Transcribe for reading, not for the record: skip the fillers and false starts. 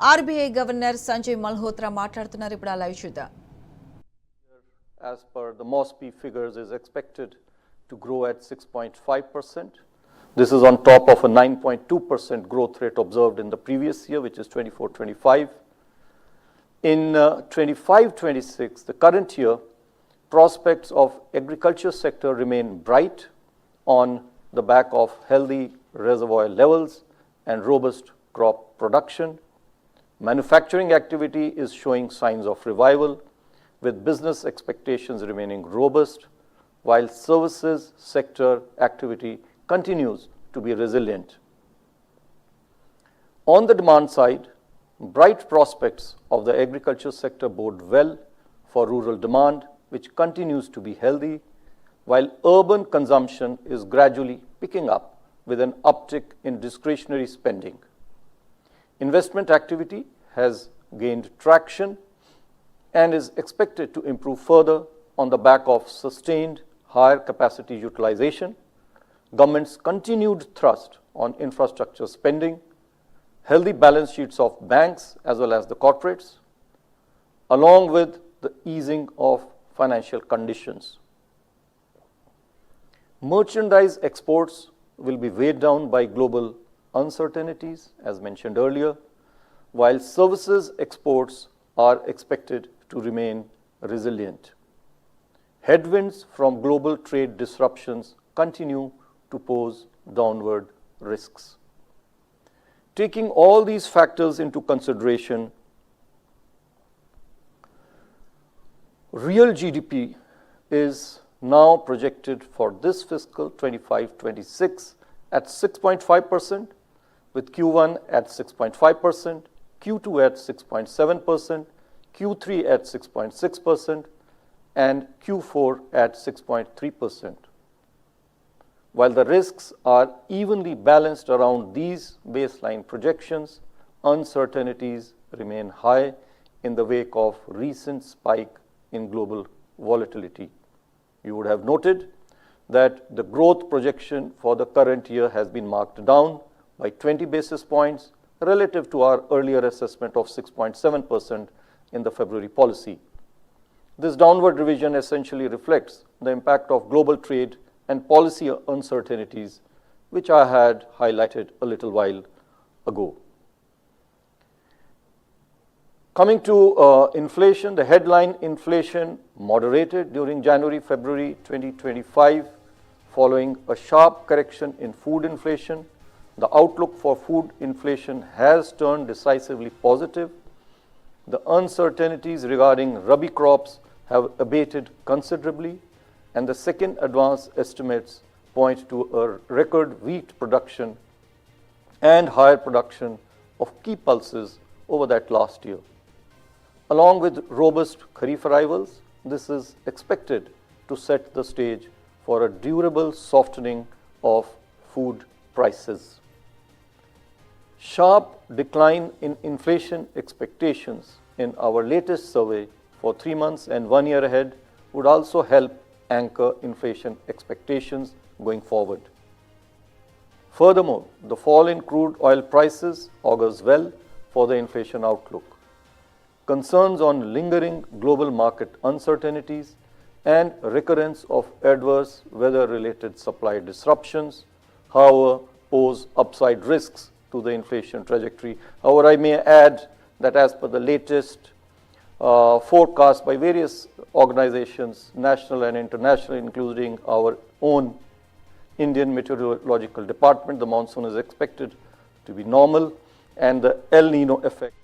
RBI Governor Sanjay Malhotra మాట్లాడుతున్నారు. ఇప్పుడు ఆ లైవ్ చూద్దాం. As per the MOSPI figures is expected to grow at 6.5%. This is on top of a 9.2% growth rate observed in the previous year, which is 24-25. In 25-26, the current year, prospects of agriculture sector remain bright on the back of healthy reservoir levels and robust crop production. Manufacturing activity is showing signs of revival, with business expectations remaining robust, while services sector activity continues to be resilient. On the demand side, bright prospects of the agriculture sector bode well for rural demand, which continues to be healthy, while urban consumption is gradually picking up with an uptick in discretionary spending. Investment activity has gained traction and is expected to improve further on the back of sustained higher capacity utilization, government's continued thrust on infrastructure spending, healthy balance sheets of banks as well as the corporates, along with the easing of financial conditions. Merchandise exports will be weighed down by global uncertainties, as mentioned earlier, while services exports are expected to remain resilient. Headwinds from global trade disruptions continue to pose downward risks. Taking all these factors into consideration, real GDP is now projected for this fiscal 25-26 at 6.5%, with Q1 at 6.5%, Q2 at 6.7%, Q3 at 6.6%, and Q4 at 6.3%. While the risks are evenly balanced around these baseline projections, uncertainties remain high in the wake of recent spike in global volatility. You would have noted that the growth projection for the current year has been marked down by 20 basis points relative to our earlier assessment of 6.7% in the February policy. This downward revision essentially reflects the impact of global trade and policy uncertainties, which I had highlighted a little while ago. Coming to inflation, the headline inflation moderated during January-February 2025, following a sharp correction in food inflation. The outlook for food inflation has turned decisively positive. The uncertainties regarding Rabi crops have abated considerably, and the second advance estimates point to a record wheat production and higher production of key pulses over that last year. Along with robust Kharif arrivals, this is expected to set the stage for a durable softening of food prices. Sharp decline in inflation expectations in our latest survey for 3 months and 1 year ahead would also help anchor inflation expectations going forward. Furthermore, the fall in crude oil prices augurs well for the inflation outlook. Concerns on lingering global market uncertainties and recurrence of adverse weather-related supply disruptions, however, pose upside risks to the inflation trajectory. However, I may add that as per the latest forecast by various organizations, national and international, including our own Indian Meteorological Department, the monsoon is expected to be normal, and the El Nino effect